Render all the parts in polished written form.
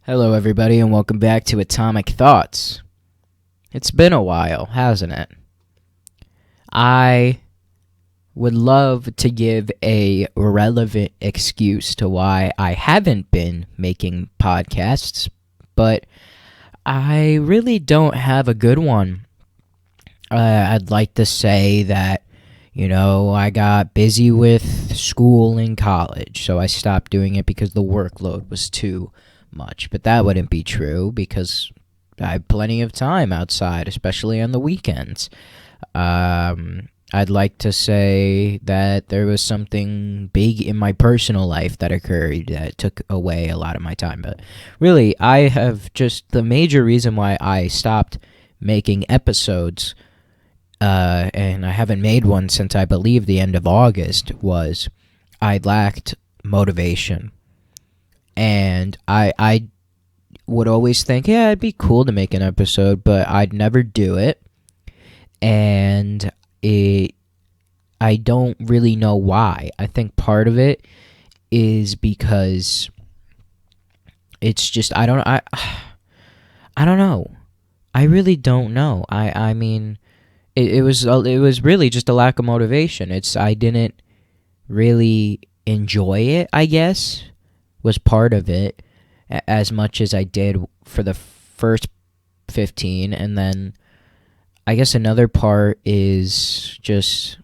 Hello, everybody, and welcome back to Atomic Thoughts. It's been a while, hasn't it? I would love to give a relevant excuse to why I haven't been making podcasts, but I really don't have a good one. I'd like to say that, I got busy with school and college, so I stopped doing it because the workload was too much. But that wouldn't be true because I have plenty of time outside, especially on the weekends. I'd like to say that there was something big in my personal life that occurred that took away a lot of my time. But really, I have just the major reason why I stopped making episodes, and I haven't made one since I believe the end of August, was I lacked motivation. And I would always think, yeah, it'd be cool to make an episode, but I'd never do it. And I don't really know why. I think part of it is because it's just I don't know. I really don't know. I mean, it was really just a lack of motivation. I didn't really enjoy it, I guess, was part of it, as much as I did for the first 15. And then I guess another part is just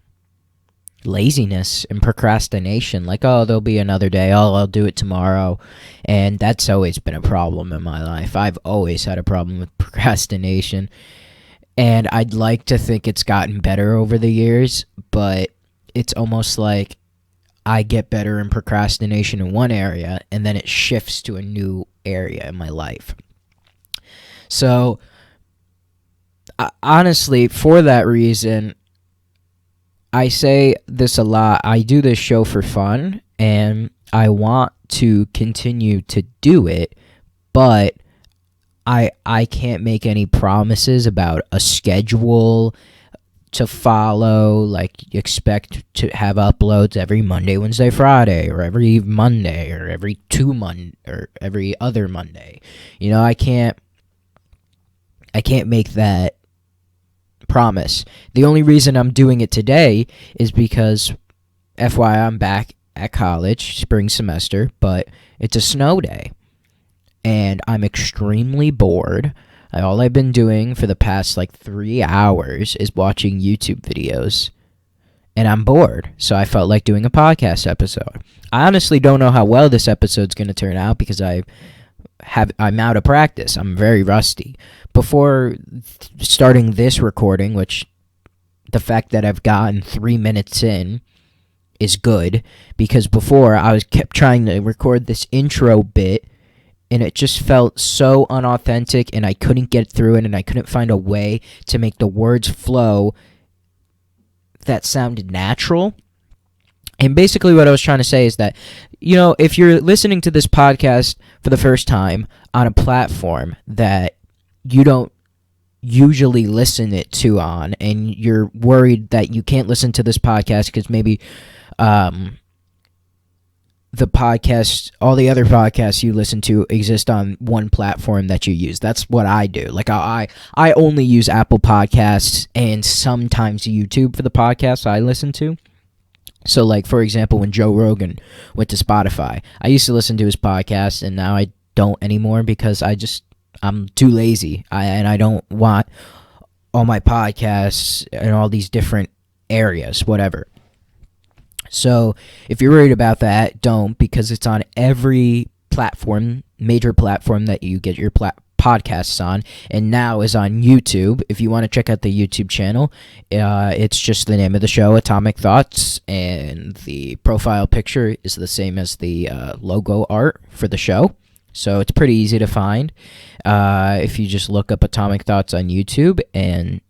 laziness and procrastination. Like, oh, there'll be another day. Oh, I'll do it tomorrow. And that's always been a problem in my life. I've always had a problem with procrastination. And I'd like to think it's gotten better over the years, but it's almost like I get better in procrastination in one area, and then it shifts to a new area in my life. So, honestly, for that reason, I say this a lot. I do this show for fun, and I want to continue to do it, but I can't make any promises about a schedule to follow. Like, expect to have uploads every Monday, Wednesday, Friday, or every Monday, or every or every other Monday. I can't make that promise. The only reason I'm doing it today is because, FYI, I'm back at college, spring semester, but it's a snow day, and I'm extremely bored. All I've been doing for the past 3 hours is watching YouTube videos, and I'm bored, so I felt like doing a podcast episode. I honestly don't know how well this episode's going to turn out because I'm out of practice. I'm very rusty. Before starting this recording, which the fact that I've gotten 3 minutes in is good, because before I kept trying to record this intro bit, and it just felt so unauthentic, and I couldn't get through it, and I couldn't find a way to make the words flow that sounded natural. And basically what I was trying to say is that, if you're listening to this podcast for the first time on a platform that you don't usually listen it to on, and you're worried that you can't listen to this podcast because maybe all the other podcasts you listen to exist on one platform that you use. That's what I do. Like, I only use Apple Podcasts and sometimes YouTube for the podcasts I listen to. So, for example, when Joe Rogan went to Spotify, I used to listen to his podcast, and now I don't anymore because I'm too lazy. And I don't want all my podcasts in all these different areas, whatever. So, if you're worried about that, don't, because it's on every platform, major platform that you get your podcasts on, and now is on YouTube. If you want to check out the YouTube channel, it's just the name of the show, Atomic Thoughts, and the profile picture is the same as the logo art for the show. So it's pretty easy to find if you just look up Atomic Thoughts on YouTube, and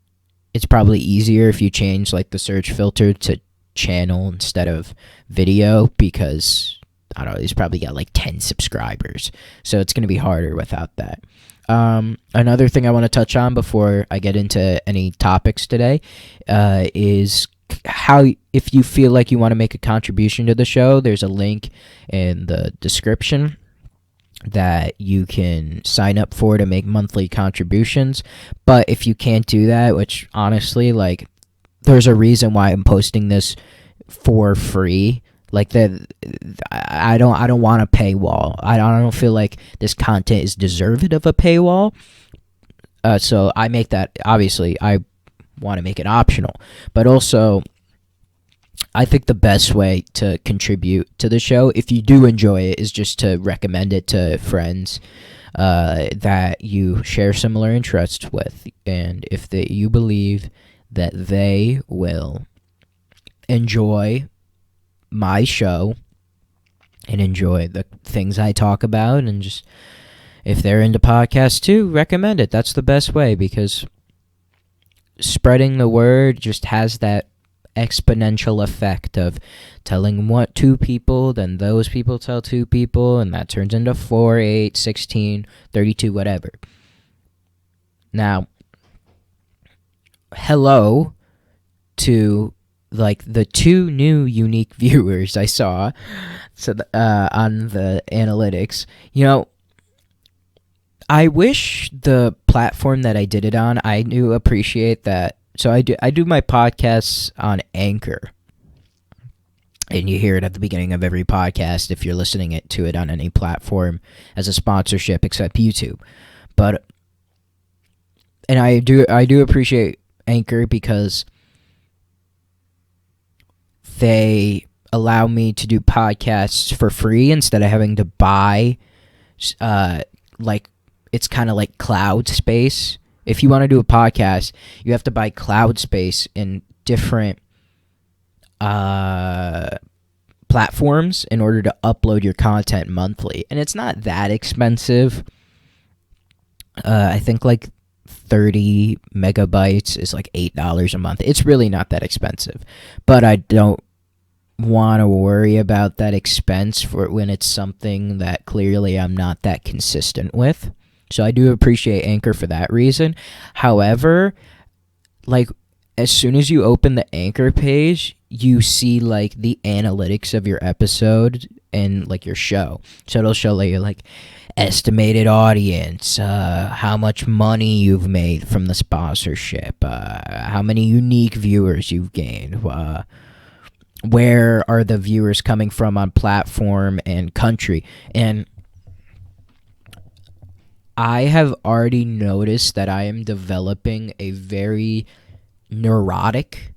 it's probably easier if you change the search filter to channel instead of video, because I don't know, he's probably got 10 subscribers, so it's going to be harder without that. Another thing I want to touch on before I get into any topics today is how, if you feel like you want to make a contribution to the show, there's a link in the description that you can sign up for to make monthly contributions. But if you can't do that, which honestly, like, there's a reason why I'm posting this for free. Like, I don't want a paywall. I don't feel like this content is deserved of a paywall. So I make that, obviously I want to make it optional, but also I think the best way to contribute to the show, if you do enjoy it, is just to recommend it to friends that you share similar interests with, and if you believe that they will enjoy my show and enjoy the things I talk about, and just if they're into podcasts too, recommend it. That's the best way, because spreading the word just has that exponential effect of telling two people, then those people tell 2 people, and that turns into 4, 8, 16, 32, whatever. Now, hello to like the 2 new unique viewers I saw on the analytics. You know, I wish the platform that I did it on, I do appreciate that. So I do my podcasts on Anchor, and you hear it at the beginning of every podcast if you're listening to it on any platform as a sponsorship except YouTube. And I do appreciate Anchor because they allow me to do podcasts for free instead of having to buy, like, it's kind of like cloud space. If you want to do a podcast, you have to buy cloud space in different platforms in order to upload your content monthly. And it's not that expensive. I think like 30 megabytes is like $8 a month. It's really not that expensive. But I don't want to worry about that expense for when it's something that clearly I'm not that consistent with. So I do appreciate Anchor for that reason. However, like, as soon as you open the Anchor page, you see like the analytics of your episode and like your show. So it'll show like estimated audience, how much money you've made from the sponsorship, how many unique viewers you've gained, where are the viewers coming from on platform and country. And I have already noticed that I am developing a very neurotic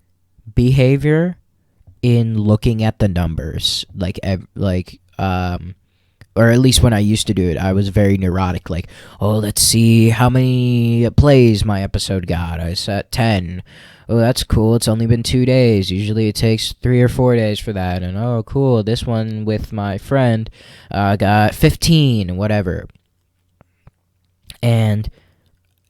behavior in looking at the numbers. Or at least when I used to do it, I was very neurotic. Like, oh, let's see how many plays my episode got. I set 10. Oh, that's cool. It's only been 2 days. Usually it takes 3 or 4 days for that. And oh, cool. This one with my friend got 15, whatever. And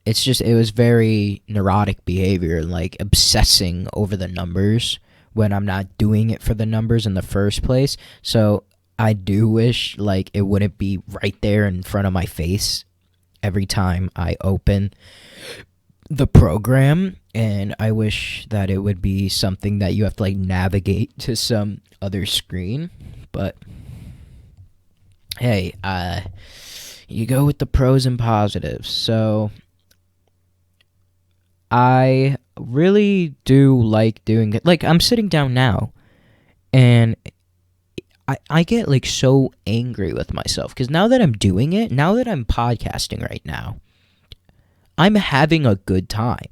it was very neurotic behavior, like obsessing over the numbers when I'm not doing it for the numbers in the first place. So I do wish like it wouldn't be right there in front of my face every time I open the program, and I wish that it would be something that you have to like navigate to some other screen. But hey, you go with the pros and positives. So I really do like doing it. Like, I'm sitting down now, and I get like so angry with myself because now that I'm doing it, now that I'm podcasting right now, I'm having a good time.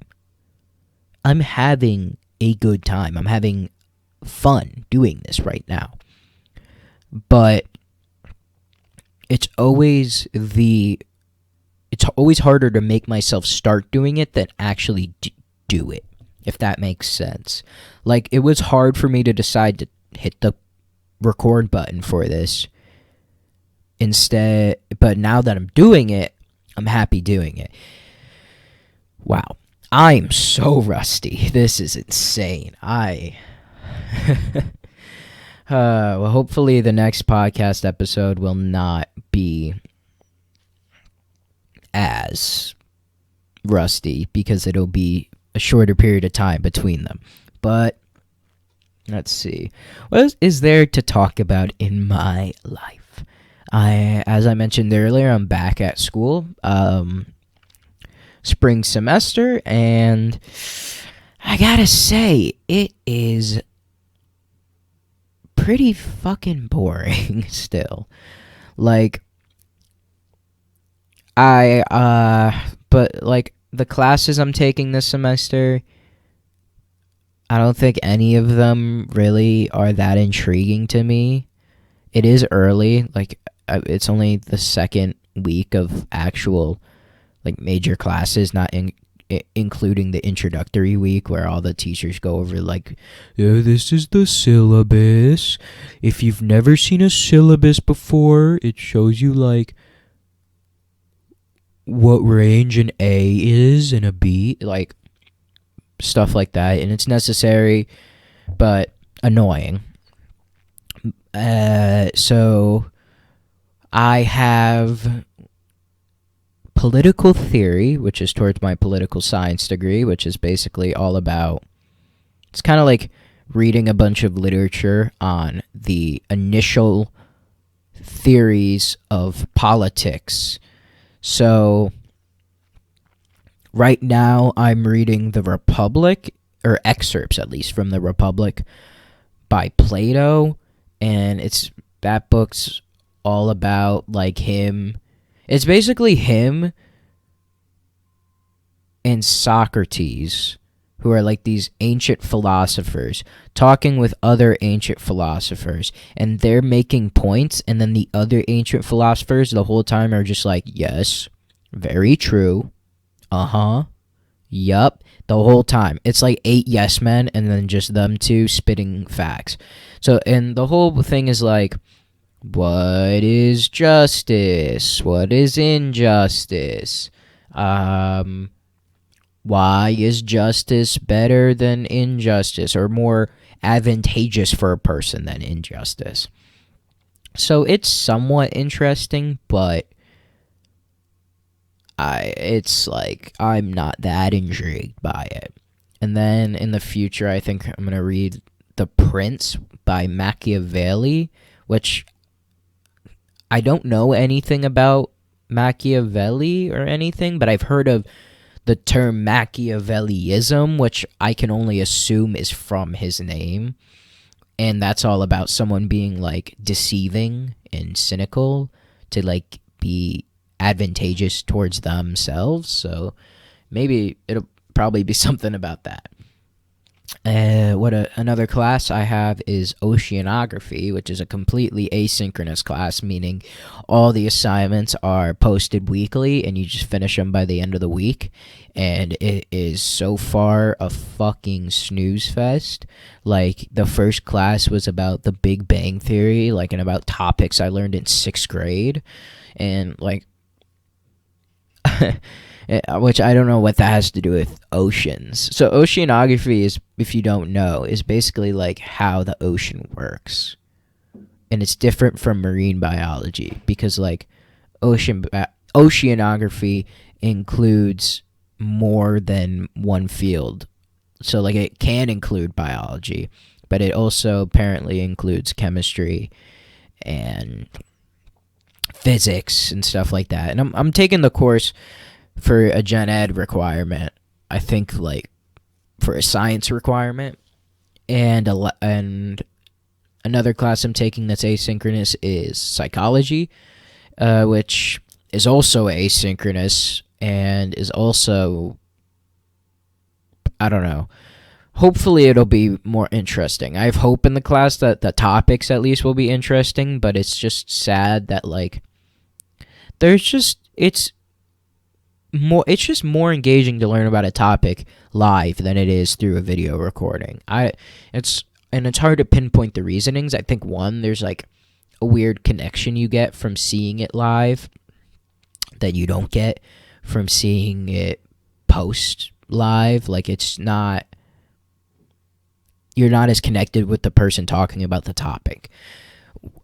I'm having a good time. I'm having fun doing this right now. But it's always harder to make myself start doing it than actually do it, if that makes sense. Like, it was hard for me to decide to hit the record button for this instead, but now that I'm doing it, I'm happy doing it. Wow, I'm so rusty. This is insane. Well, hopefully the next podcast episode will not be as rusty because it'll be a shorter period of time between them. But let's see. What is there to talk about in my life? As I mentioned earlier, I'm back at school, spring semester, and I gotta say, it is pretty fucking boring still. Like, but like the classes I'm taking this semester, I don't think any of them really are that intriguing to me. It is early, like it's only the second week of actual like major classes, not including the introductory week where all the teachers go over like, yeah, this is the syllabus. If you've never seen a syllabus before, it shows you like what range an A is and a B, like stuff like that, and it's necessary but annoying. So I have political theory, which is towards my political science degree, which is basically all about, it's kind of like reading a bunch of literature on the initial theories of politics. So right now I'm reading The Republic, or excerpts at least from The Republic by Plato, and that book's all about like him. It's basically him and Socrates, who are like these ancient philosophers, talking with other ancient philosophers, and they're making points, and then the other ancient philosophers the whole time are just like, yes, very true, yup, the whole time. It's like 8 yes men, and then just them two spitting facts. So, and the whole thing is like, what is justice? What is injustice? Why is justice better than injustice, or more advantageous for a person than injustice? So it's somewhat interesting, but it's like I'm not that intrigued by it. And then in the future, I think I'm gonna read The Prince by Machiavelli, which I don't know anything about Machiavelli or anything, but I've heard of the term Machiavellism, which I can only assume is from his name. And that's all about someone being like deceiving and cynical to like be advantageous towards themselves. So maybe it'll probably be something about that. Another class I have is oceanography, which is a completely asynchronous class, meaning all the assignments are posted weekly and you just finish them by the end of the week. And it is so far a fucking snooze fest. Like, the first class was about the Big Bang Theory, like, and about topics I learned in 6th grade. And, like, which I don't know what that has to do with oceans. So oceanography is, if you don't know, is basically like how the ocean works. And it's different from marine biology because like oceanography includes more than one field. So like it can include biology, but it also apparently includes chemistry and physics and stuff like that. And I'm taking the course for a gen ed requirement, I think, like for a science requirement, and another class I'm taking that's asynchronous is psychology, which is also asynchronous and is also, I don't know, hopefully it'll be more interesting. I have hope in the class that the topics at least will be interesting, but it's just sad that like it's just more engaging to learn about a topic live than it is through a video recording. It's hard to pinpoint the reasonings. I think one, there's like a weird connection you get from seeing it live that you don't get from seeing it post live. Like you're not as connected with the person talking about the topic.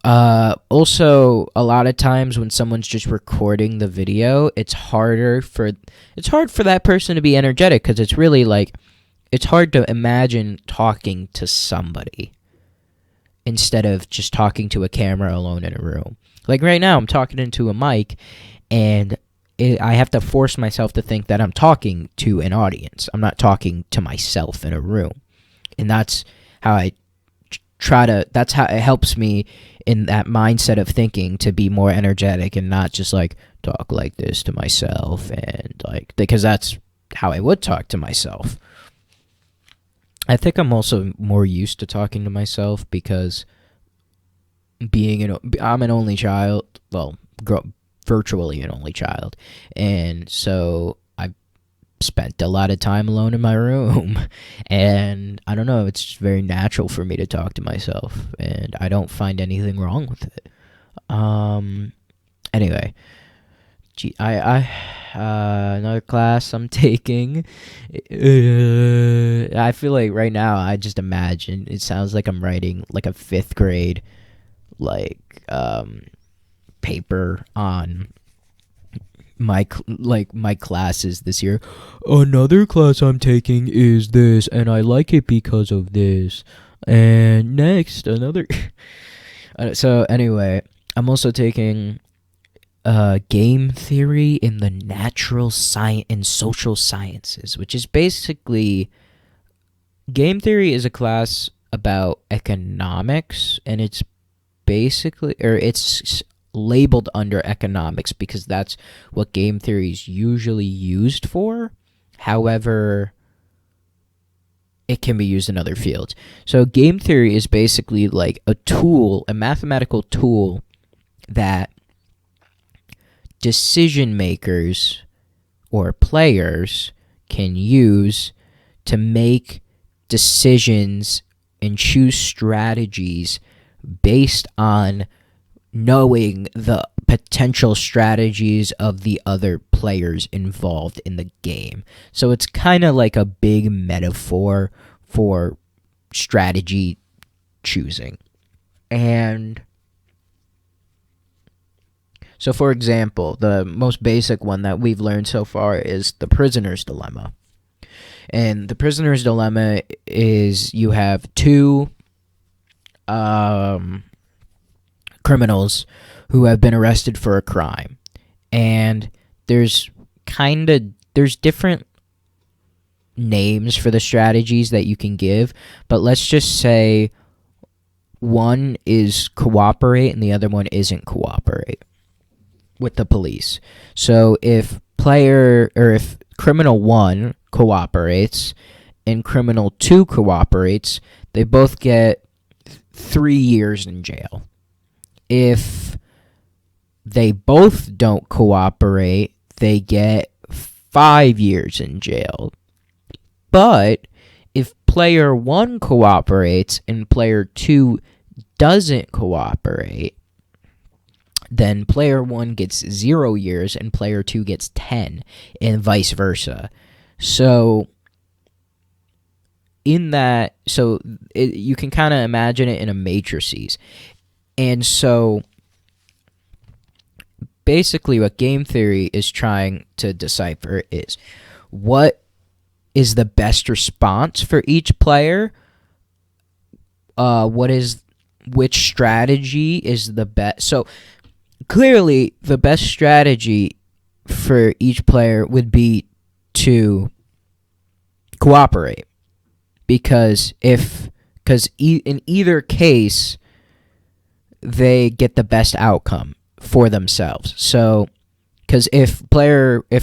Also, a lot of times when someone's just recording the video, it's hard for that person to be energetic because it's really like it's hard to imagine talking to somebody instead of just talking to a camera alone in a room. Like right now, I'm talking into a mic, and I have to force myself to think that I'm talking to an audience. I'm not talking to myself in a room. And that's how I that's how it helps me in that mindset of thinking to be more energetic and not just like talk like this to myself, and like, because that's how I would talk to myself. I think I'm also more used to talking to myself because I'm an only child, well, virtually an only child, and so I spent a lot of time alone in my room, and I don't know, it's just very natural for me to talk to myself, and I don't find anything wrong with it. Anyway, another class I'm taking. I feel like right now I just imagine it sounds like I'm writing like a 5th grade like paper on my classes this year. Another class I'm taking is this, and I like it because of this. And next, another. So anyway, I'm also taking game theory in the natural science and social sciences, which is basically, game theory is a class about economics, and it's basically, or it's labeled under economics because that's what game theory is usually used for. However, it can be used in other fields. So game theory is basically like a tool, a mathematical tool that decision makers or players can use to make decisions and choose strategies based on knowing the potential strategies of the other players involved in the game. So it's kind of like a big metaphor for strategy choosing. And so, for example, the most basic one that we've learned so far is the prisoner's dilemma. And the prisoner's dilemma is you have two criminals who have been arrested for a crime, and there's different names for the strategies that you can give, but let's just say one is cooperate and the other one isn't cooperate with the police. So if criminal 1 cooperates and criminal 2 cooperates, they both get 3 years in jail. If they both don't cooperate, they get 5 years in jail. But if player 1 cooperates and player 2 doesn't cooperate, then player 1 gets 0 years and player 2 gets 10, and vice versa. So you can kind of imagine it in a matrices. And so basically what game theory is trying to decipher is what is the best response for each player, which strategy is the best. So clearly the best strategy for each player would be to cooperate, because in either case they get the best outcome for themselves. So, because if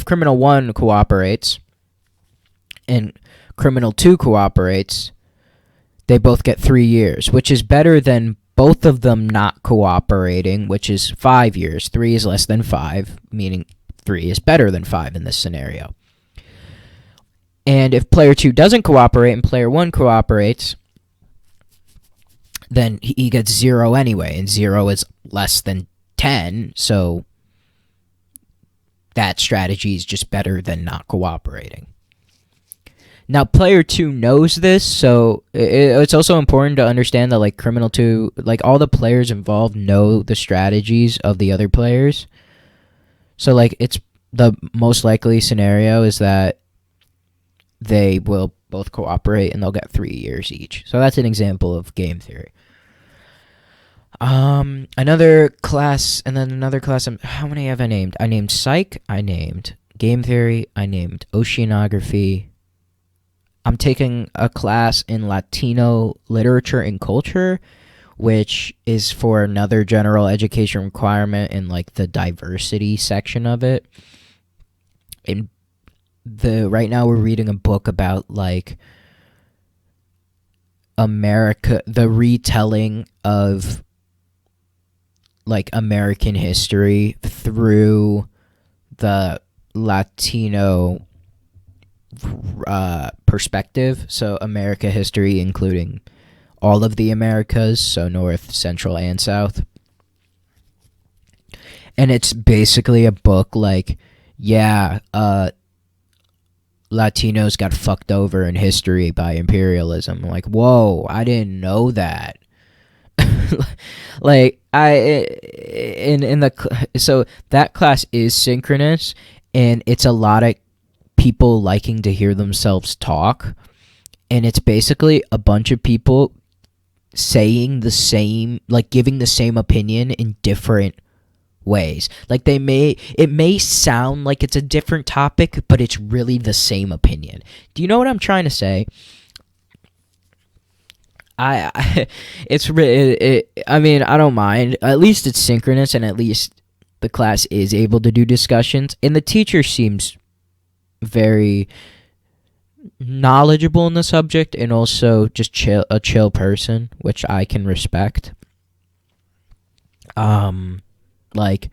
criminal 1 cooperates and criminal 2 cooperates, they both get 3 years, which is better than both of them not cooperating, which is 5 years. 3 is less than 5, meaning 3 is better than 5 in this scenario. And if player 2 doesn't cooperate and player 1 cooperates, then he gets 0 anyway, and 0 is less than 10, so that strategy is just better than not cooperating. Now, player 2 knows this, so it's also important to understand that, like, criminal 2, like, all the players involved know the strategies of the other players. So, like, it's the most likely scenario is that they will both cooperate and they'll get 3 years each. So that's an example of game theory. Another class, and then another class. How many have I named? I named Psych. I named Game Theory. I named Oceanography. I'm taking a class in Latino literature and culture, which is for another general education requirement in like the diversity section of it. In the right now we're reading a book about like America, the retelling of like American history through the Latino perspective. So America history, including all of the Americas, so North, Central, and South. And it's basically a book like, yeah, Latinos got fucked over in history by imperialism. I'm like, whoa, I didn't know that. Like so that class is synchronous, and it's a lot of people liking to hear themselves talk, and it's basically a bunch of people saying the same, like giving the same opinion in different ways. Like it may sound like it's a different topic, but it's really the same opinion. Do you know what I'm trying to say? I mean, I don't mind. At least it's synchronous, and at least the class is able to do discussions, and the teacher seems very knowledgeable in the subject, and also just a chill person, which I can respect. Like,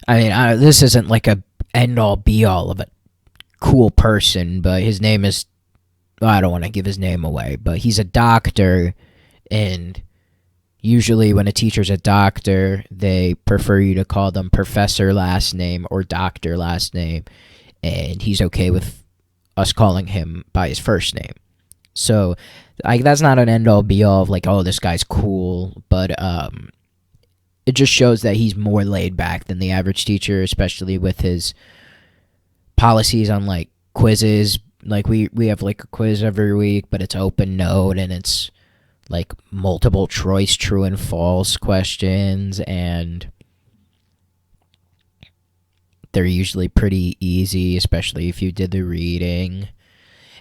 I mean, this isn't like a end all be all of a cool person, but his name is, I don't want to give his name away, but he's a doctor, and usually when a teacher's a doctor, they prefer you to call them professor last name or doctor last name, and he's okay with us calling him by his first name. So that's not an end all be all of like, oh, this guy's cool, but it just shows that he's more laid back than the average teacher, especially with his policies on like quizzes. Like we have like a quiz every week, but it's open note, and it's like multiple choice true and false questions, and they're usually pretty easy, especially if you did the reading,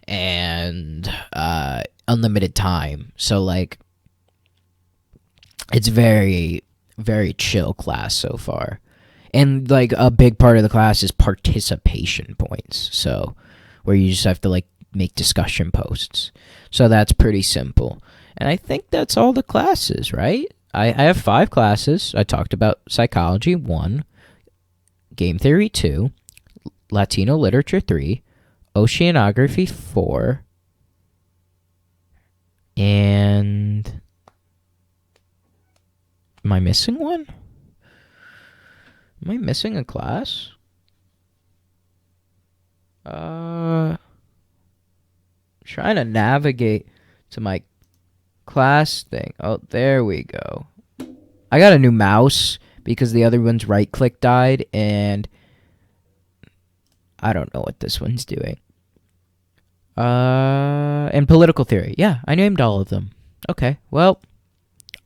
and unlimited time. So like it's very, very chill class so far. And like a big part of the class is participation points. So where you just have to like make discussion posts. So that's pretty simple. And I think that's all the classes, right? I have 5 classes. I talked about psychology 1, game theory 2, Latino literature 3, oceanography 4, and am I missing one? Am I missing a class? Trying to navigate to my class thing. Oh, there we go. I got a new mouse because the other one's right click died, and I don't know what this one's doing. And political theory. Yeah, I named all of them. Okay, well,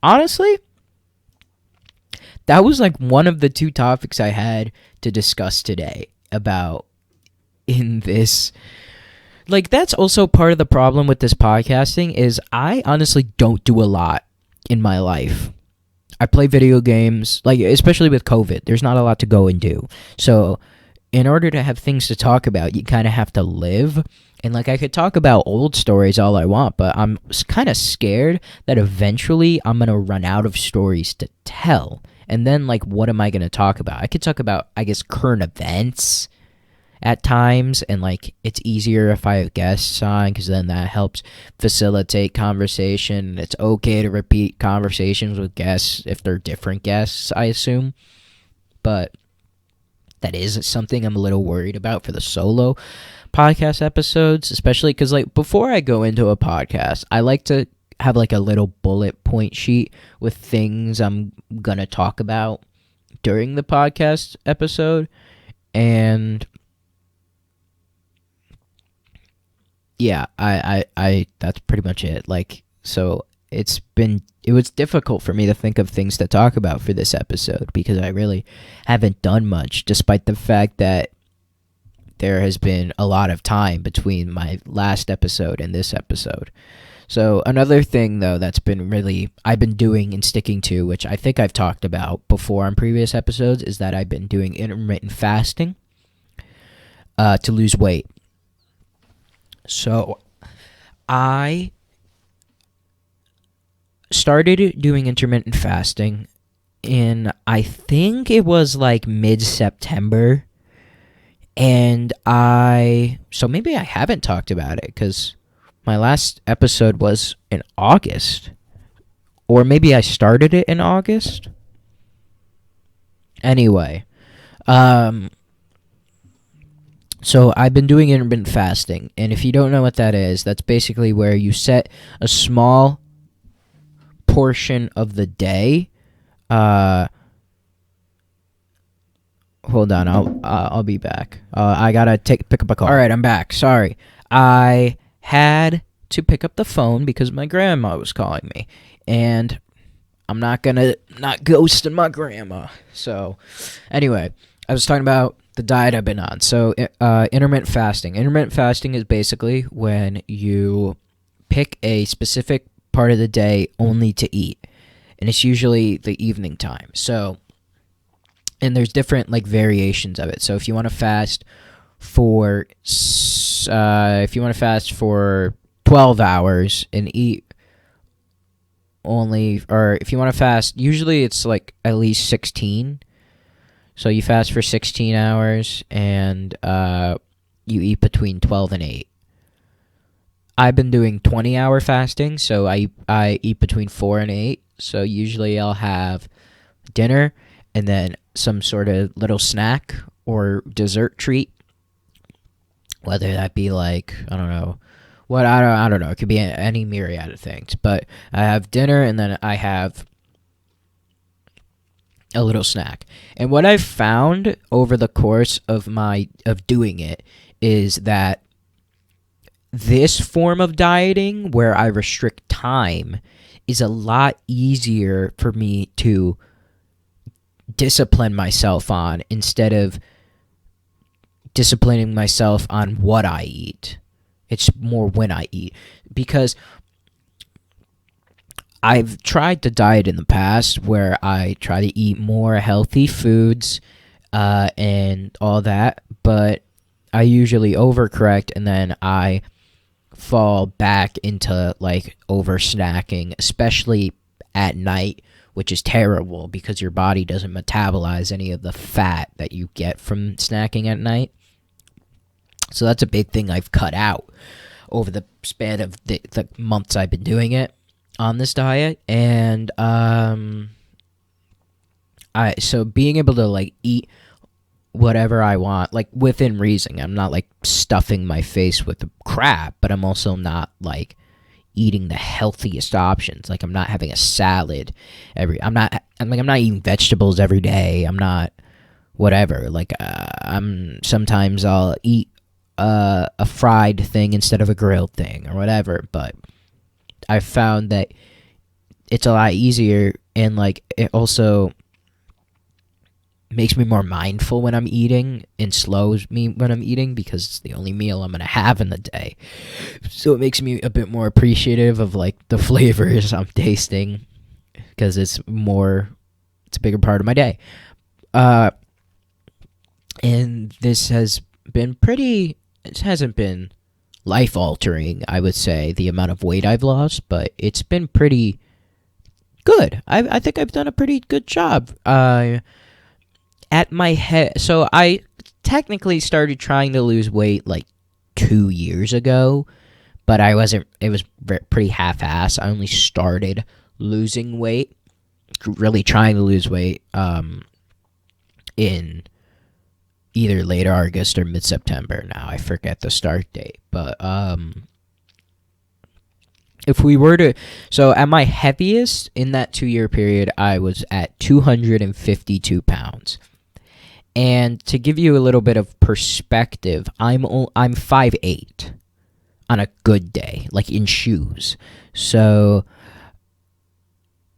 honestly, that was like one of the 2 topics I had to discuss today about in this. Like, that's also part of the problem with this podcasting is I honestly don't do a lot in my life. I play video games, like, especially with COVID. There's not a lot to go and do. So, in order to have things to talk about, you kind of have to live. And, like, I could talk about old stories all I want, but I'm kind of scared that eventually I'm going to run out of stories to tell. And then, like, what am I going to talk about? I could talk about, I guess, current events at times, and like it's easier if I have guests on because then that helps facilitate conversation. It's okay to repeat conversations with guests if they're different guests, I assume, but that is something I'm a little worried about for the solo podcast episodes, especially because like before I go into a podcast, I like to have like a little bullet point sheet with things I'm gonna talk about during the podcast episode. And yeah, I that's pretty much it. Like, so it was difficult for me to think of things to talk about for this episode because I really haven't done much, despite the fact that there has been a lot of time between my last episode and this episode. So another thing though that's been really I've been doing and sticking to, which I think I've talked about before on previous episodes, is that I've been doing intermittent fasting to lose weight. So I started doing intermittent fasting in, I think it was like mid-September. And so maybe I haven't talked about it because my last episode was in August. Or maybe I started it in August. Anyway, so I've been doing intermittent fasting. And if you don't know what that is, that's basically where you set a small portion of the day. Hold on, I'll be back. I gotta pick up a call. All right, I'm back. Sorry, I had to pick up the phone because my grandma was calling me, and I'm not gonna not ghost my grandma. So, anyway, I was talking about the diet I've been on. So, intermittent fasting. Intermittent fasting is basically when you pick a specific part of the day only to eat, and it's usually the evening time. So. And there's different like variations of it. So if you want to fast for 12 hours and eat only, or if you want to fast, usually it's like at least 16. So you fast for 16 hours and you eat between 12 and 8. I've been doing 20-hour fasting, so I eat between 4 and 8. So usually I'll have dinner and then some sort of little snack or dessert treat, whether that be like I don't know, it could be any myriad of things. But I have dinner and then I have a little snack. And what I've found over the course of doing it is that this form of dieting, where I restrict time, is a lot easier for me to discipline myself on instead of disciplining myself on what I eat. It's more when I eat, because I've tried to diet in the past where I try to eat more healthy foods and all that, but I usually overcorrect and then I fall back into like over snacking, especially at night, which is terrible because your body doesn't metabolize any of the fat that you get from snacking at night. So that's a big thing I've cut out over the span of the months I've been doing it on this diet. And so being able to like eat whatever I want, like within reason. I'm not like stuffing my face with crap, but I'm also not like eating the healthiest options. Like I'm not having a salad I'm not eating vegetables every day. I'm not whatever. Like sometimes I'll eat a fried thing instead of a grilled thing or whatever, but I've found that it's a lot easier, and like it also makes me more mindful when I'm eating and slows me when I'm eating because it's the only meal I'm going to have in the day. So it makes me a bit more appreciative of like the flavors I'm tasting because it's a bigger part of my day. And this has been it hasn't been life altering, I would say, the amount of weight I've lost, but it's been pretty good. I think I've done a pretty good job. At my head, so I technically started trying to lose weight like 2 years ago, but it was pretty half-assed. I only started losing weight, really trying to lose weight, in either late August or mid-September. Now I forget the start date, but if we were to, so at my heaviest in that 2-year period, I was at 252 pounds. And to give you a little bit of perspective, I'm 5'8" on a good day, like in shoes. So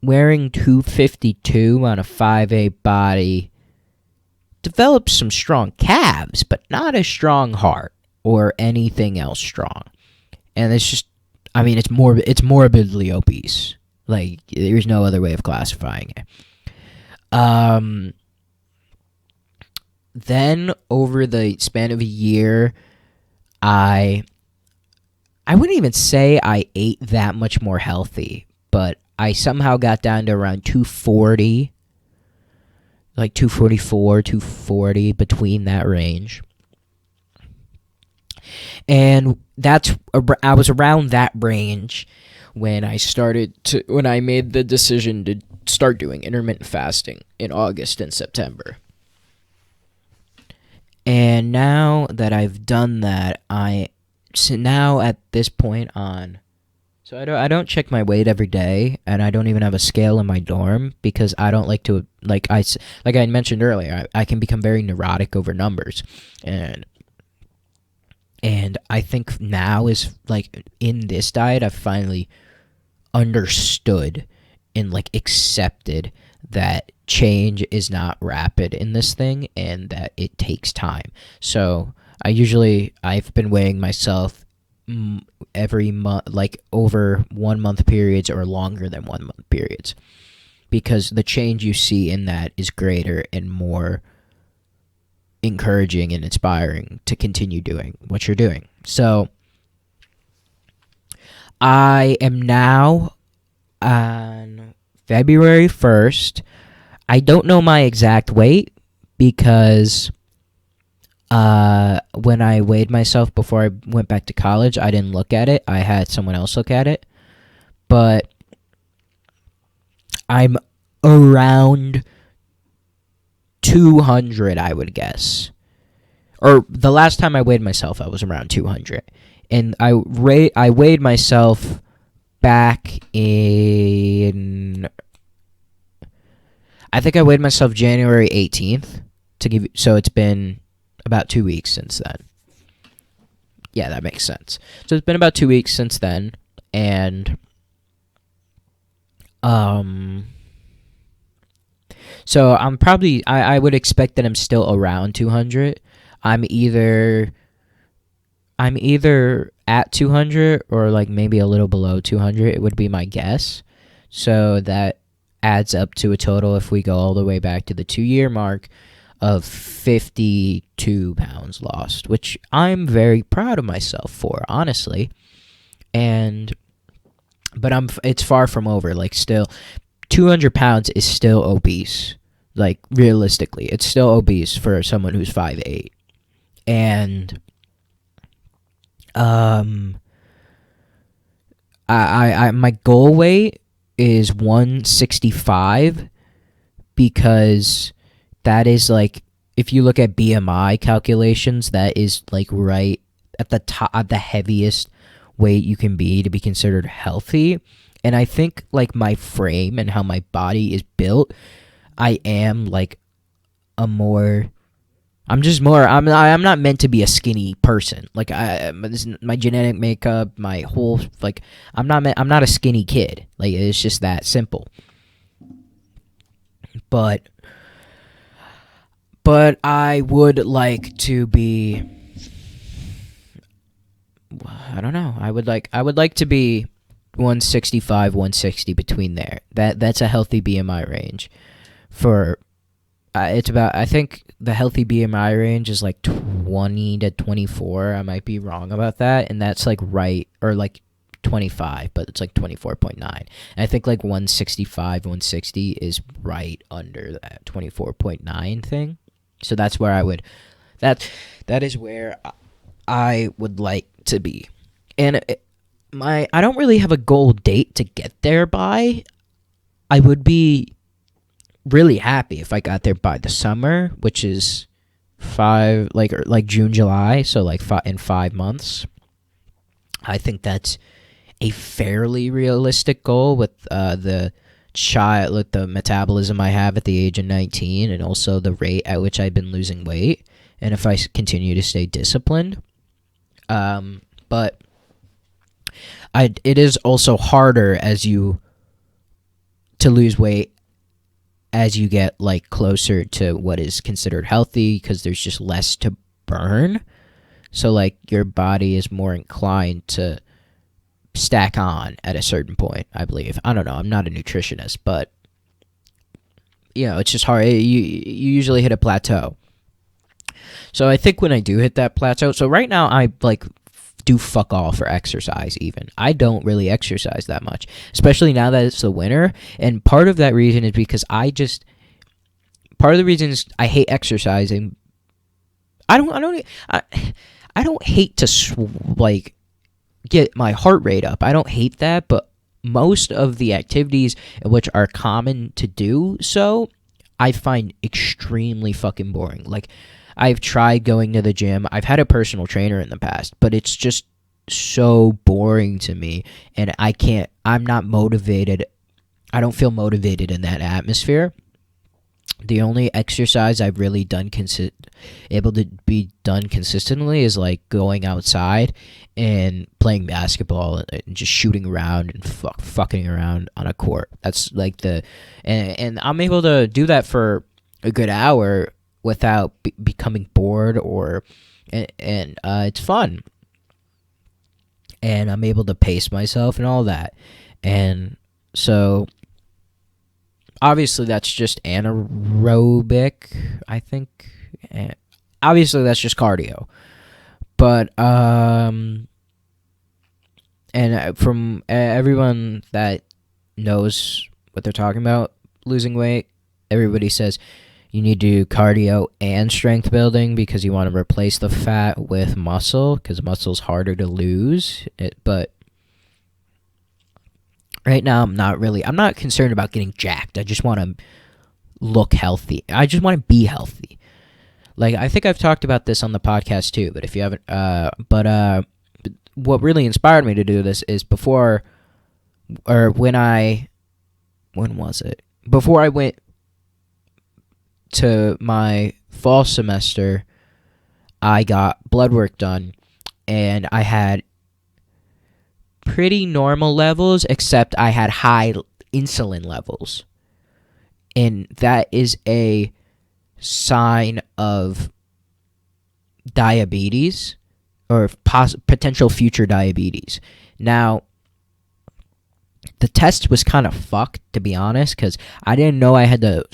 wearing 252 on a 5'8" body develops some strong calves, but not a strong heart or anything else strong. And it's just, I mean, it's morbidly obese. Like, there's no other way of classifying it. Then over the span of a year, I wouldn't even say I ate that much more healthy, but I somehow got down to around 240, like 244, 240, between that range. And I was around that range when I made the decision to start doing intermittent fasting in August and September. And now that I've done that, now at this point on, so I don't check my weight every day, and I don't even have a scale in my dorm because I don't like to, like I mentioned earlier, I can become very neurotic over numbers, and I think now is, like, in this diet I've finally understood and, like, accepted that change is not rapid in this thing and that it takes time. So I've been weighing myself every month, like over 1 month periods or longer than 1 month periods, because the change you see in that is greater and more encouraging and inspiring to continue doing what you're doing. So I am now on February 1st. I don't know my exact weight because when I weighed myself before I went back to college, I didn't look at it. I had someone else look at it. But I'm around 200, I would guess. Or the last time I weighed myself, I was around 200. And I weighed myself back in, I think I weighed myself January 18th so it's been about 2 weeks since then. Yeah, that makes sense. So it's been about 2 weeks since then, and so I'm probably, I would expect that I'm still around 200. I'm either at 200 or like maybe a little below 200. It would be my guess. So that adds up to a total, if we go all the way back to the 2-year mark, of 52 pounds lost, which I'm very proud of myself for, honestly. But it's far from over. Like, still, 200 pounds is still obese. Like, realistically, it's still obese for someone who's 5'8". And my goal weight is 165, because that is, like, if you look at BMI calculations, that is, like, right at the top, at the heaviest weight you can be to be considered healthy. And I think, like, my frame and how my body is built, I am, like, I'm not meant to be a skinny person. Like, my genetic makeup, my whole, like, I'm not a skinny kid. Like, it's just that simple. But I would like to be, I don't know. I would like to be 165, 160, between there. That's a healthy BMI range. For it's about, I think the healthy BMI range is like 20 to 24. I might be wrong about that, and that's like right, or like 25, but it's like 24.9. And I think like 165, 160 is right under that 24.9 thing. So that's where I would, that is where I would like to be. And I don't really have a goal date to get there by. I would be really happy if I got there by the summer, which is like June, July, so like in 5 months. I think that's a fairly realistic goal with the metabolism I have at the age of 19, and also the rate at which I've been losing weight, and if I continue to stay disciplined. But it is also harder as you to lose weight as you get like closer to what is considered healthy, because there's just less to burn. So like your body is more inclined to stack on at a certain point, I believe. I don't know, I'm not a nutritionist, but it's just hard. You usually hit a plateau. So I think when I do hit that plateau, so right now I like do fuck all for exercise. Even I don't really exercise that much, especially now that it's the winter. And part of that reason is because part of the reason is I hate exercising. I don't hate to like get my heart rate up. I don't hate that, but most of the activities which are common to do so, I find extremely fucking boring. Like, I've tried going to the gym. I've had a personal trainer in the past, but it's just so boring to me, and I'm not motivated. I don't feel motivated in that atmosphere. The only exercise I've really able to be done consistently is like going outside and playing basketball and just shooting around and fucking around on a court. That's like and I'm able to do that for a good hour without becoming bored and it's fun. And I'm able to pace myself and all that. And so obviously that's just anaerobic, I think. Obviously that's just cardio. But and from everyone that knows what they're talking about losing weight, everybody says you need to do cardio and strength building because you want to replace the fat with muscle, because muscle's harder to lose. But right now I'm not concerned about getting jacked. I just want to look healthy. I just want to be healthy. Like, I think I've talked about this on the podcast too, but if you haven't, what really inspired me to do this is before I went to my fall semester, I got blood work done, and I had pretty normal levels, except I had high insulin levels. And that is a sign of diabetes or potential future diabetes. Now, the test was kind of fucked, to be honest, because I didn't know I had to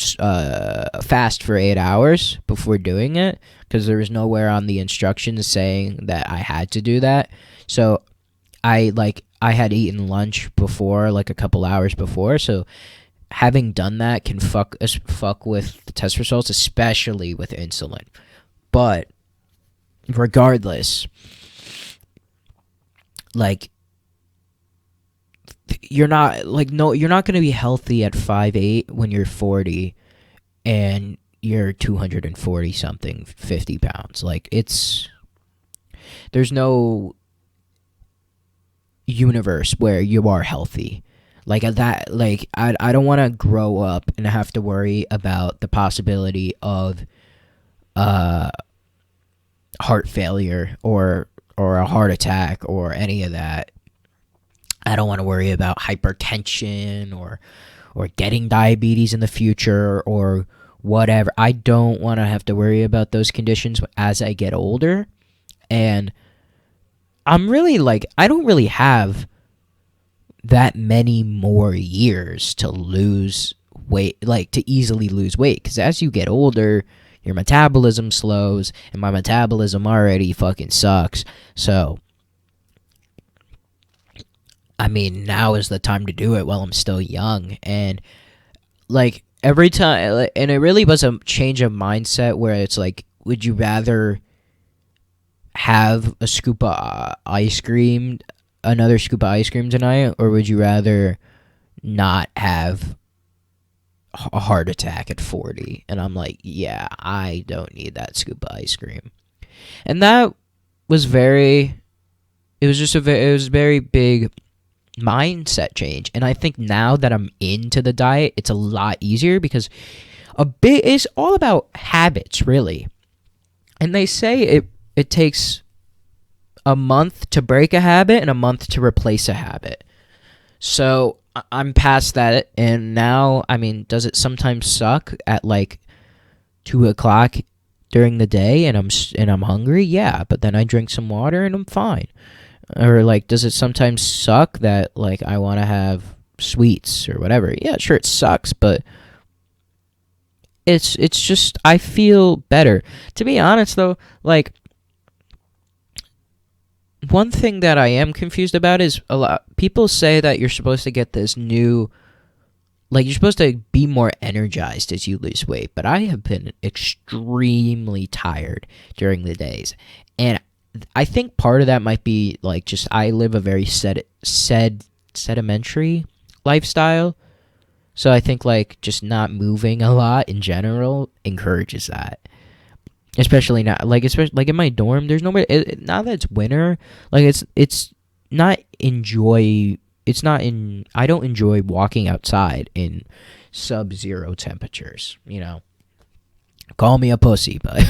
fast for 8 hours before doing it, because there was nowhere on the instructions saying that I had to do that. So I had eaten lunch before, like a couple hours before, so having done that can fuck with the test results, especially with insulin. But regardless, like, you're not going to be healthy at 5'8" when you're 40 and you're 240 something 50 pounds. Like, there's no universe where you are healthy like that. Like, I don't want to grow up and have to worry about the possibility of heart failure or a heart attack or any of that. I don't want to worry about hypertension or getting diabetes in the future or whatever. I don't want to have to worry about those conditions as I get older. And I'm really I don't really have that many more years to lose weight, to easily lose weight. Because as you get older, your metabolism slows, and my metabolism already fucking sucks. So, I mean, now is the time to do it while I'm still young. And every time, and it really was a change of mindset where it's like, would you rather have a scoop of ice cream, another scoop of ice cream tonight, or would you rather not have a heart attack at 40? And I'm like, yeah, I don't need that scoop of ice cream. And that was very big mindset change. And I think now that I'm into the diet, it's a lot easier because it's all about habits, really. And they say it takes a month to break a habit and a month to replace a habit. So I'm past that, and now, I mean, does it sometimes suck at like 2 o'clock during the day, and I'm hungry? Yeah, but then I drink some water and I'm fine. Or like, does it sometimes suck that like I want to have sweets or whatever? Yeah, sure, it sucks, but it's just I feel better. To be honest, though, like one thing that I am confused about is a lot people say that you're supposed to get this new, like you're supposed to be more energized as you lose weight, but I have been extremely tired during the days. And I think part of that might be like just I live a very sedimentary lifestyle. So I think like just not moving a lot in general encourages that. Especially not like especially like in my dorm, there's nobody. Now that it's winter, like it's not enjoy. It's not in. I don't enjoy walking outside in sub-zero temperatures. Call me a pussy, but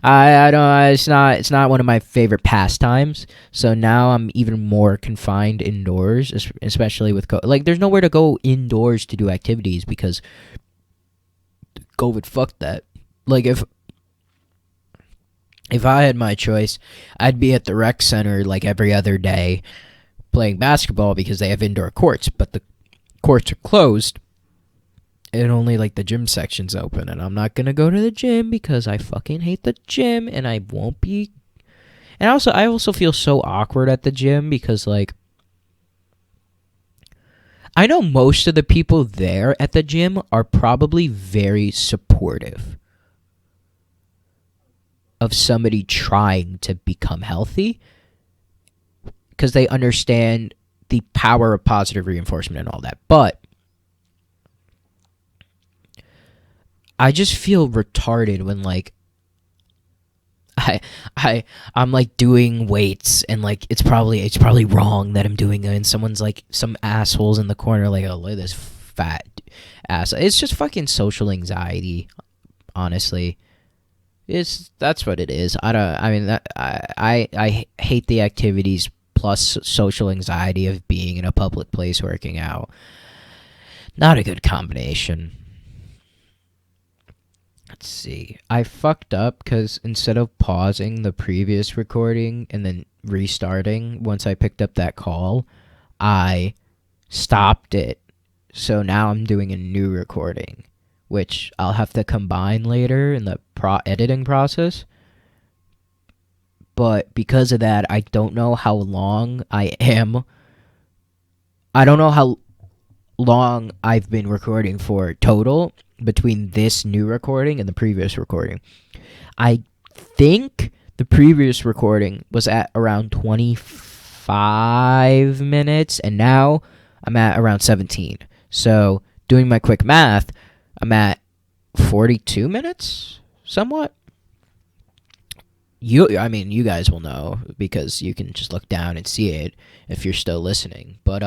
I don't. It's not one of my favorite pastimes. So now I'm even more confined indoors, especially with like there's nowhere to go indoors to do activities because COVID fucked that. Like if I had my choice, I'd be at the rec center like every other day playing basketball because they have indoor courts, but the courts are closed and only like the gym section's open, and I'm not going to go to the gym because I fucking hate the gym and I won't be. And I also feel so awkward at the gym because like I know most of the people there at the gym are probably very supportive of somebody trying to become healthy because they understand the power of positive reinforcement and all that. But I just feel retarded when like I'm like doing weights and like it's probably wrong that I'm doing it, and someone's like some assholes in the corner like, oh, look at this fat ass. It's just fucking social anxiety, honestly. That's what it is. I hate the activities plus social anxiety of being in a public place working out. Not a good combination. Let's see. I fucked up because instead of pausing the previous recording and then restarting once I picked up that call, I stopped it. So now I'm doing a new recording, which I'll have to combine later in the editing process. But because of that, I don't know how long I don't know how long I've been recording for total between this new recording and the previous recording. I think the previous recording was at around 25 minutes, and now I'm at around 17. So, doing my quick math, I'm at 42 minutes, somewhat. You guys will know because you can just look down and see it if you're still listening. But,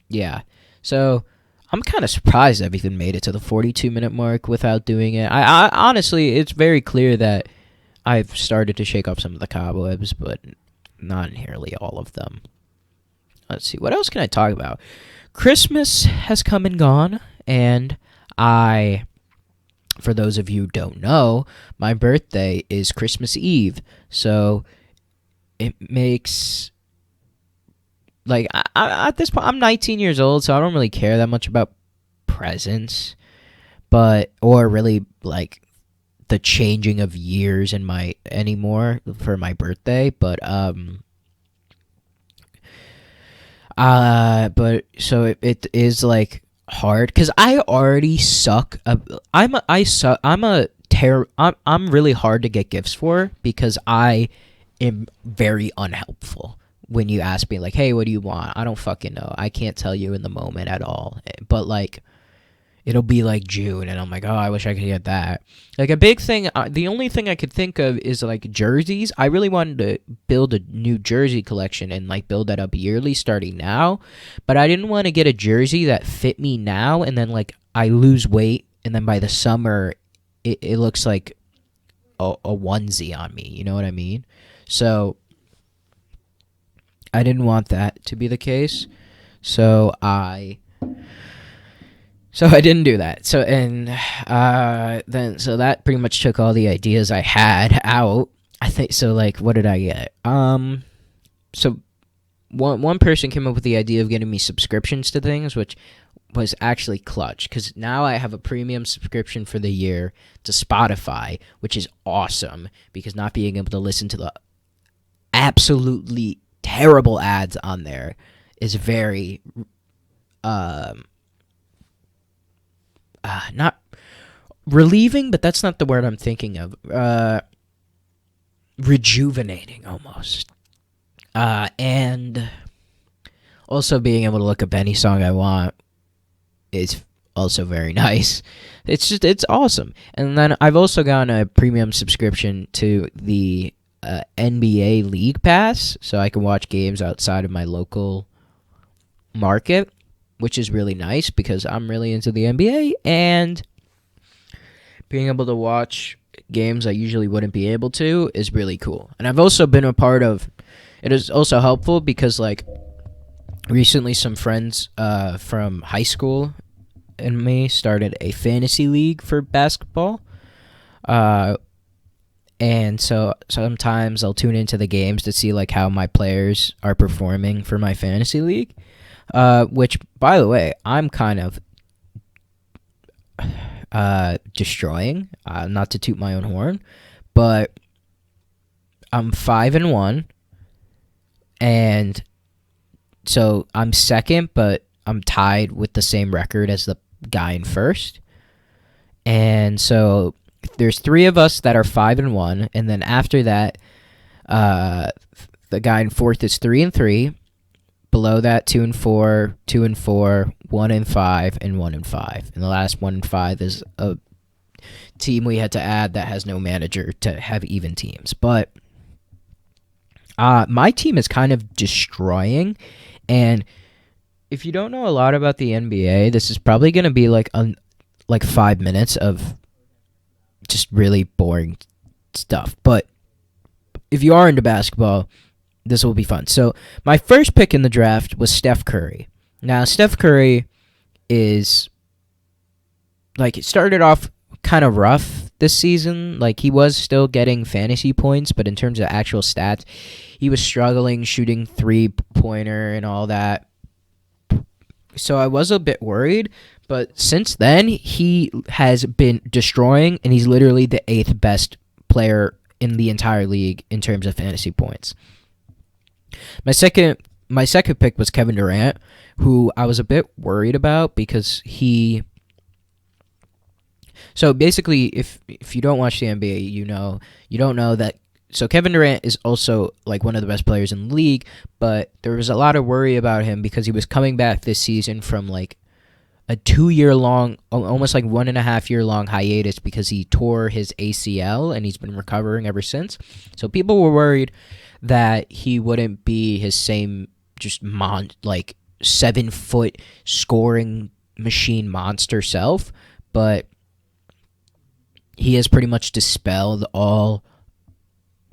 yeah. So, I'm kind of surprised I've even made it to the 42-minute mark without doing it. I honestly, it's very clear that I've started to shake off some of the cobwebs, but not nearly all of them. Let's see, what else can I talk about? Christmas has come and gone, and for those of you who don't know, my birthday is Christmas Eve, so it makes... Like, at this point, I'm 19 years old, so I don't really care that much about presents, or really, like, the changing of years anymore for my birthday, but so it is, like, hard, because I already suck. I'm really hard to get gifts for, because I am very unhelpful. When you ask me, like, hey, what do you want? I don't fucking know. I can't tell you in the moment at all. But, like, it'll be, like, June, and I'm like, oh, I wish I could get that. Like, a big thing, the only thing I could think of is, like, jerseys. I really wanted to build a new jersey collection and, like, build that up yearly starting now. But I didn't want to get a jersey that fit me now, and then, like, I lose weight, and then by the summer, it looks like a onesie on me. You know what I mean? So... I didn't want that to be the case. So I didn't do that. So that pretty much took all the ideas I had out. I think so. Like, what did I get? So one person came up with the idea of getting me subscriptions to things, which was actually clutch because now I have a premium subscription for the year to Spotify, which is awesome because not being able to listen to the absolutely terrible ads on there is very not relieving, but that's not the word I'm thinking of. Rejuvenating almost. And also being able to look up any song I want is also very nice. It's awesome. And then I've also gotten a premium subscription to the NBA League Pass, so I can watch games outside of my local market, which is really nice because I'm really into the NBA, and being able to watch games I usually wouldn't be able to is really cool. And I've also been a part of, it is also helpful because, like, recently some friends from high school and me started a fantasy league for basketball. And so sometimes I'll tune into the games to see like how my players are performing for my fantasy league. Which, by the way, I'm kind of destroying. Not to toot my own horn, but I'm 5-1, and so I'm second, but I'm tied with the same record as the guy in first. And so there's 3 of us that are 5-1, and then after that, the guy in fourth is 3-3. Below that, 2-4, 2-4, 1-5, and 1-5. And the last 1-5 is a team we had to add that has no manager to have even teams. But my team is kind of destroying, and if you don't know a lot about the NBA, this is probably going to be like 5 minutes of just really boring stuff. But if you are into basketball, this will be fun. So my first pick in the draft was Steph Curry. Now, Steph Curry is, like, it started off kind of rough this season. Like, he was still getting fantasy points, but in terms of actual stats, he was struggling shooting three-pointer and all that. So I was a bit worried, but since then, he has been destroying, and he's literally the 8th best player in the entire league in terms of fantasy points. My second pick was Kevin Durant, who I was a bit worried about because he... So basically, if you don't watch the NBA, you don't know that. So Kevin Durant is also like one of the best players in the league, but there was a lot of worry about him because he was coming back this season from like a 2-year-long, almost like 1.5-year-long hiatus because he tore his ACL and he's been recovering ever since. So people were worried that he wouldn't be his same just 7-foot scoring machine monster self, but he has pretty much dispelled all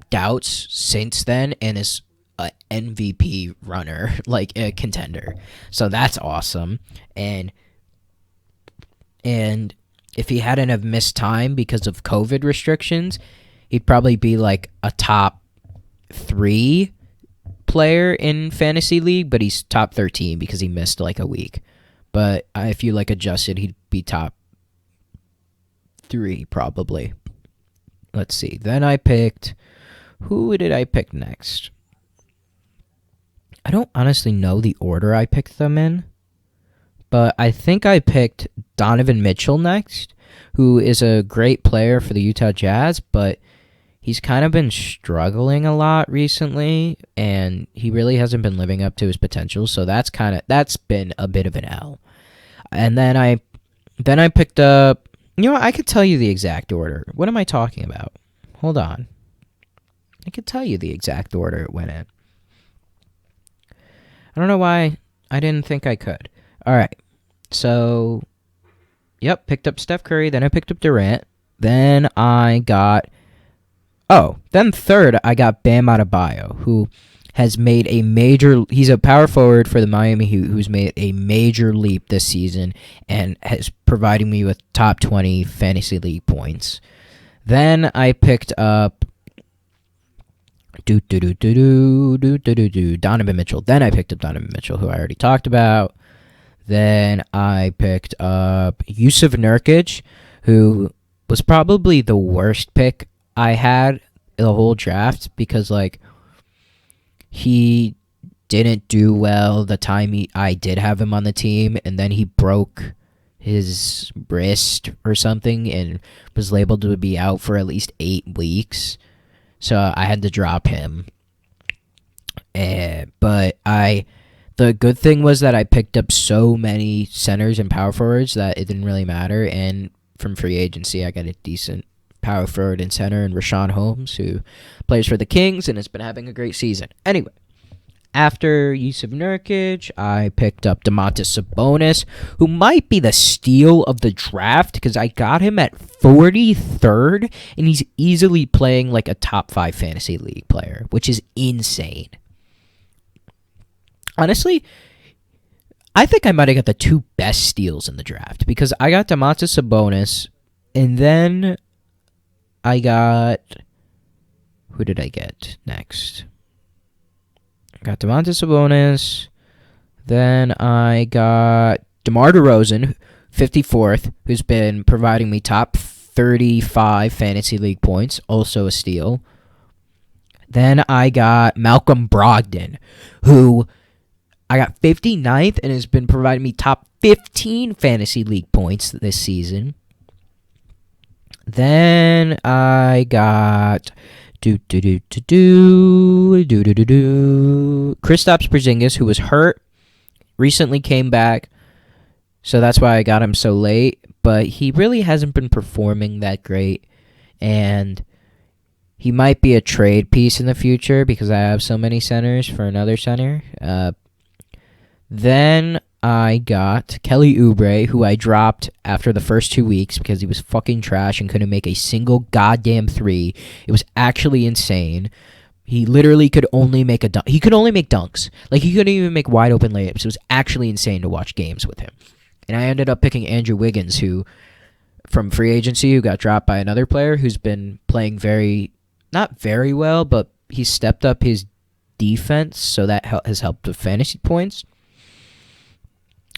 doubts since then and is an MVP runner, like a contender. So that's awesome. And if he hadn't have missed time because of COVID restrictions, he'd probably be like a top 3 player in fantasy league, but he's top 13 because he missed like a week. But if you like adjusted, he'd be top 3 probably. Let's see. Then I picked... Who did I pick next? I don't honestly know the order I picked them in, but I think I picked Donovan Mitchell next, who is a great player for the Utah Jazz, but he's kind of been struggling a lot recently, and he really hasn't been living up to his potential, so that's been a bit of an L. And then I picked up... I could tell you the exact order. What am I talking about? Hold on. I could tell you the exact order it went in. I don't know why I didn't think I could. All right. So, picked up Steph Curry. Then I picked up Durant. Then I got... then third, I got Bam Adebayo, who has made a major. He's a power forward for the Miami Heat who's made a major leap this season and has provided me with top 20 fantasy league points. Then I picked up Donovan Mitchell. Then I picked up Donovan Mitchell, who I already talked about. Then I picked up Yusuf Nurkic, who was probably the worst pick I had the whole draft because, like, he didn't do well the time I did have him on the team, and then he broke his wrist or something and was labeled to be out for at least 8 weeks. So I had to drop him. But the good thing was that I picked up so many centers and power forwards that it didn't really matter. And from free agency, I got a decent power forward and center in Rashawn Holmes, who plays for the Kings and has been having a great season. Anyway, after Yusuf Nurkic, I picked up Domantas Sabonis, who might be the steal of the draft because I got him at 43rd, and he's easily playing like a top 5 fantasy league player, which is insane. Honestly, I think I might have got the 2 best steals in the draft because I got Domantas Sabonis, and then I got... Who did I get next? I got Domantas Sabonis. Then I got DeMar DeRozan, 54th, who's been providing me top 35 fantasy league points, also a steal. Then I got Malcolm Brogdon, who I got 59th and has been providing me top 15 fantasy league points this season. Then I got Kristaps Porzingis, who was hurt, recently came back, so that's why I got him so late. But he really hasn't been performing that great, and he might be a trade piece in the future because I have so many centers for another center. Then I got Kelly Oubre, who I dropped after the first 2 weeks because he was fucking trash and couldn't make a single goddamn 3. It was actually insane. He literally could only make a dunk. He could only make dunks. Like, he couldn't even make wide open layups. It was actually insane to watch games with him. And I ended up picking Andrew Wiggins, who, from free agency, who got dropped by another player who's been playing not very well, but he stepped up his defense, so that has helped with fantasy points.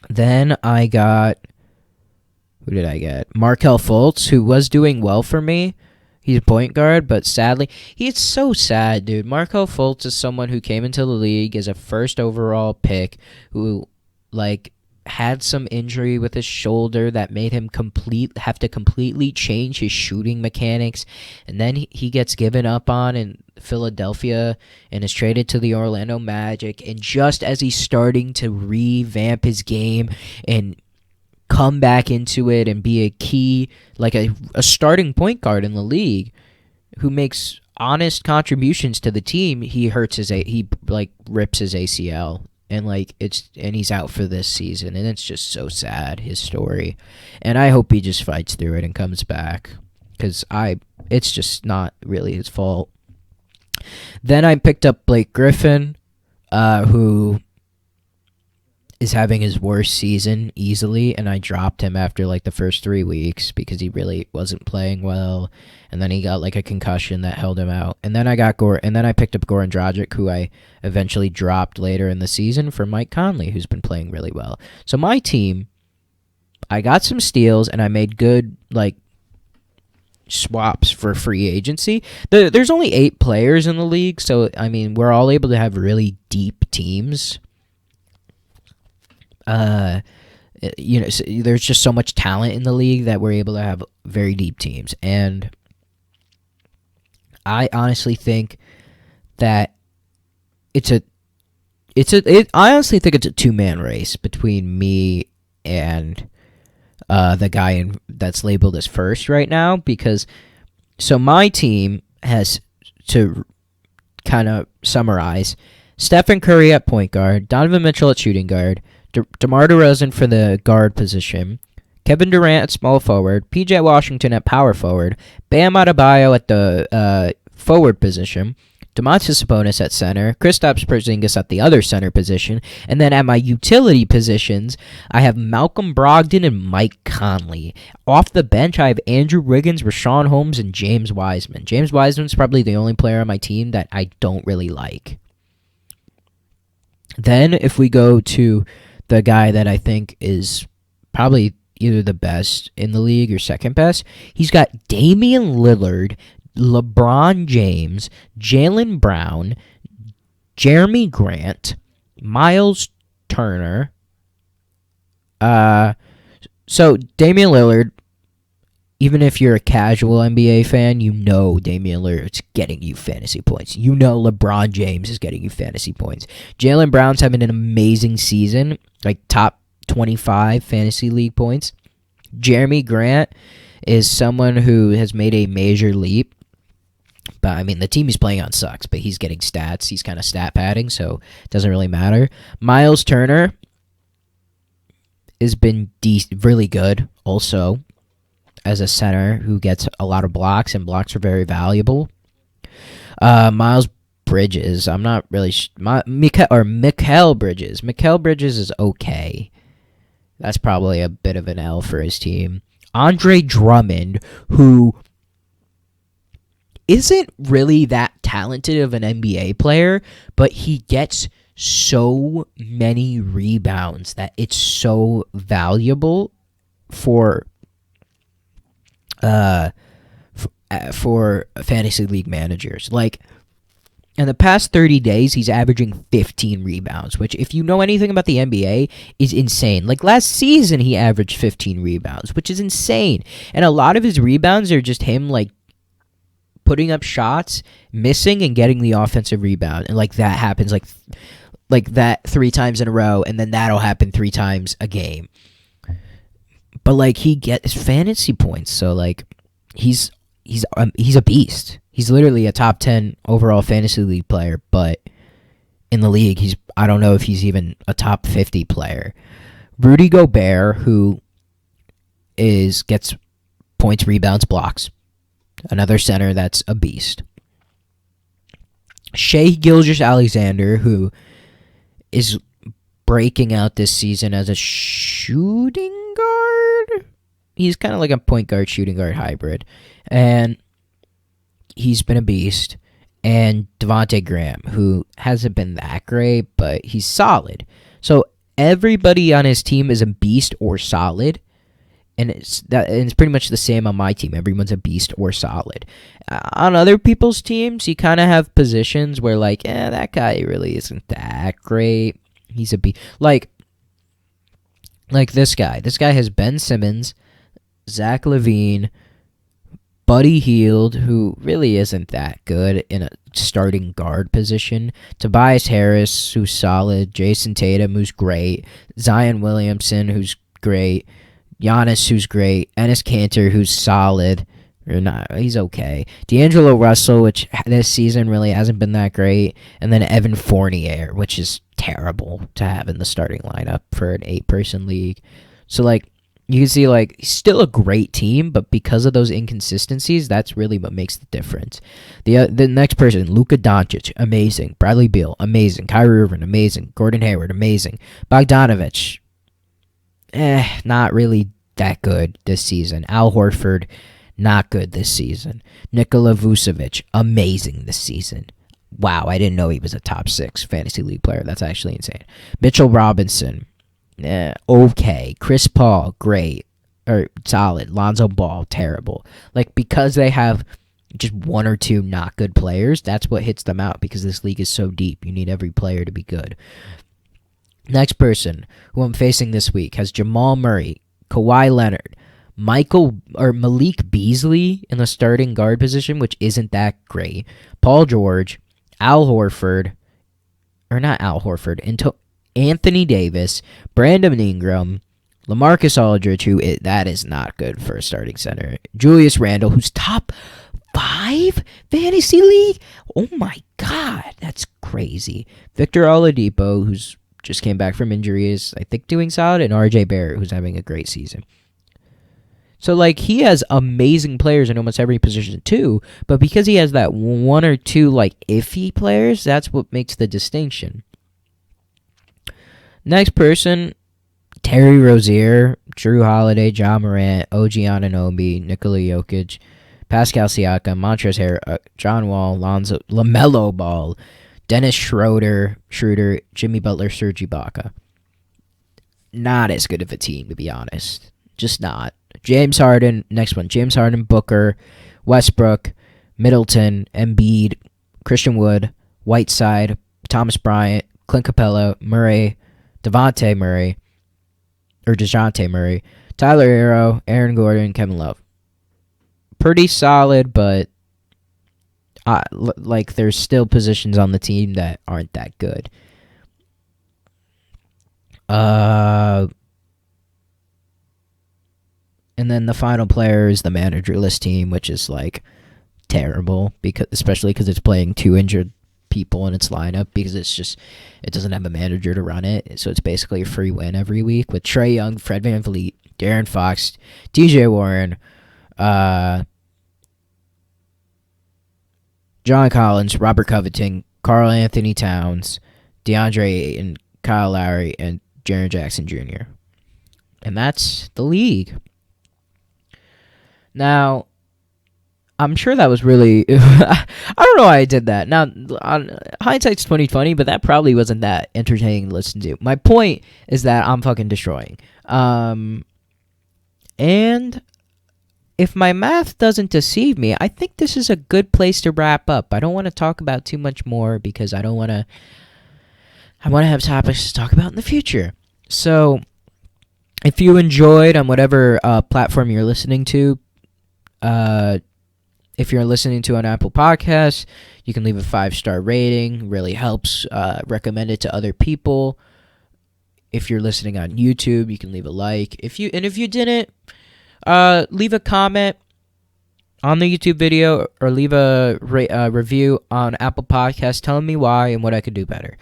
Then I got... Who did I get? Markelle Fultz, who was doing well for me. He's a point guard, but sadly... It's so sad, dude. Markelle Fultz is someone who came into the league as a first overall pick who, like, had some injury with his shoulder that made him have to completely change his shooting mechanics, and then he gets given up on in Philadelphia and is traded to the Orlando Magic, and just as he's starting to revamp his game and come back into it and be a key, like a starting point guard in the league who makes honest contributions to the team, he rips his ACL. And he's out for this season, and it's just so sad, his story. And I hope he just fights through it and comes back, because it's just not really his fault. Then I picked up Blake Griffin, who is having his worst season easily, and I dropped him after like the first 3 weeks because he really wasn't playing well, and then he got like a concussion that held him out. And then I picked up Goran Dragic, who I eventually dropped later in the season for Mike Conley, who's been playing really well. So my team, I got some steals and I made good like swaps for free agency. There's only 8 players in the league, so I mean we're all able to have really deep teams. So there's just so much talent in the league that we're able to have very deep teams, and I honestly think that I honestly think it's a 2-man race between me and the guy that's labeled as first right now, because so my team has, to kind of summarize, Stephen Curry at point guard, Donovan Mitchell at shooting guard, DeMar DeRozan for the guard position, Kevin Durant at small forward, PJ Washington at power forward, Bam Adebayo at the forward position, Domantas Sabonis at center, Kristaps Porzingis at the other center position, and then at my utility positions, I have Malcolm Brogdon and Mike Conley. Off the bench, I have Andrew Wiggins, Rashawn Holmes, and James Wiseman. James Wiseman's probably the only player on my team that I don't really like. Then, if we go to the guy that I think is probably either the best in the league or second best, he's got Damian Lillard, LeBron James, Jaylen Brown, Jeremy Grant, Miles Turner. So Damian Lillard, even if you're a casual NBA fan, you know Damian Lillard's getting you fantasy points. You know LeBron James is getting you fantasy points. Jaylen Brown's having an amazing season, like top 25 fantasy league points. Jeremy Grant is someone who has made a major leap. But, I mean, the team he's playing on sucks, but he's getting stats. He's kind of stat padding, so it doesn't really matter. Miles Turner has been really good also as a center who gets a lot of blocks, and blocks are very valuable. Miles Bridges, I'm not really... Mikal Bridges. Mikal Bridges is okay. That's probably a bit of an L for his team. Andre Drummond, who isn't really that talented of an NBA player, but he gets so many rebounds that it's so valuable for fantasy league managers. Like, in the past 30 days, he's averaging 15 rebounds, which, if you know anything about the NBA, is insane. Like, last season, he averaged 15 rebounds, which is insane. And a lot of his rebounds are just him, like, putting up shots, missing, and getting the offensive rebound. And, like, that happens, like that 3 times in a row, and then that'll happen 3 times a game. But, like, he gets fantasy points, so, like, he's a beast. He's literally a top 10 overall fantasy league player, but in the league, I don't know if he's even a top 50 player. Rudy Gobert, who gets points, rebounds, blocks. Another center that's a beast. Shai Gilgeous-Alexander, who is breaking out this season as a shooting guard. He's kind of like a point guard, shooting guard hybrid. And he's been a beast. And Devontae Graham, who hasn't been that great, but he's solid. So everybody on his team is a beast or solid. And it's pretty much the same on my team. Everyone's a beast or solid. On other people's teams, you kind of have positions where, like, that guy really isn't that great. He's a beast. Like this guy. This guy has Ben Simmons, Zach LaVine, Buddy Hield, who really isn't that good in a starting guard position, Tobias Harris, who's solid, Jason Tatum, who's great, Zion Williamson, who's great, Giannis, who's great, Enes Kanter, who's solid, or not, he's okay, D'Angelo Russell, which this season really hasn't been that great, and then Evan Fournier, which is terrible to have in the starting lineup for an 8-person league. So, like, you can see, like, he's still a great team, but because of those inconsistencies, that's really what makes the difference. The next person, Luka Doncic, amazing. Bradley Beal, amazing. Kyrie Irving, amazing. Gordon Hayward, amazing. Bogdanovich, not really that good this season. Al Horford, not good this season. Nikola Vucevic, amazing this season. Wow, I didn't know he was a top 6 fantasy league player. That's actually insane. Mitchell Robinson, okay. Chris Paul, great. Or solid. Lonzo Ball, terrible. Like, because they have just 1 or 2 not good players, that's what hits them out, because this league is so deep. You need every player to be good. Next person who I'm facing this week has Jamal Murray, Kawhi Leonard, Malik Beasley in the starting guard position, which isn't that great. Paul George, Al Horford, or not Al Horford, Anthony Davis, Brandon Ingram, LaMarcus Aldridge, that is not good for a starting center. Julius Randle, who's top 5 fantasy league? Oh my god, that's crazy. Victor Oladipo, who's just came back from injury, is, I think, doing solid, and RJ Barrett, who's having a great season. So, like, he has amazing players in almost every position, too. But because he has that one or two, like, iffy players, that's what makes the distinction. Next person, Terry Rozier, Drew Holiday, John Morant, OG Anunoby, Nikola Jokic, Pascal Siakam, Montrezl Harrell, John Wall, LaMelo Ball, Dennis Schroeder, Jimmy Butler, Serge Ibaka. Not as good of a team, to be honest. Just not. James Harden, next one. James Harden, Booker, Westbrook, Middleton, Embiid, Christian Wood, Whiteside, Thomas Bryant, Clint Capella, Murray, DeJounte Murray, Tyler Hero, Aaron Gordon, Kevin Love. Pretty solid, but like there's still positions on the team that aren't that good. And then the final player is the managerless team, which is like terrible, especially because it's playing two injured people in its lineup, because it doesn't have a manager to run it. So it's basically a free win every week with Trae Young, Fred VanVleet, De'Aaron Fox, DJ Warren, John Collins, Robert Covington, Karl Anthony Towns, DeAndre Ayton, Kyle Lowry, and Jaren Jackson Jr. And that's the league. Now, I'm sure that was really... I don't know why I did that. Now, hindsight's 2020, but that probably wasn't that entertaining to listen to. My point is that I'm fucking destroying. And if my math doesn't deceive me, I think this is a good place to wrap up. I don't want to talk about too much more because I want to have topics to talk about in the future. So, if you enjoyed on whatever platform you're listening to, if you're listening to an Apple Podcast, you can leave a 5-star rating. Really helps. Recommend it to other people. If you're listening on YouTube, you can leave a like. If you didn't, leave a comment on the YouTube video or leave a review on Apple Podcasts telling me why and what I could do better.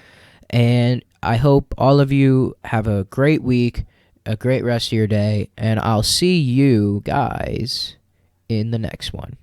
And I hope all of you have a great week, a great rest of your day, and I'll see you guys in the next one.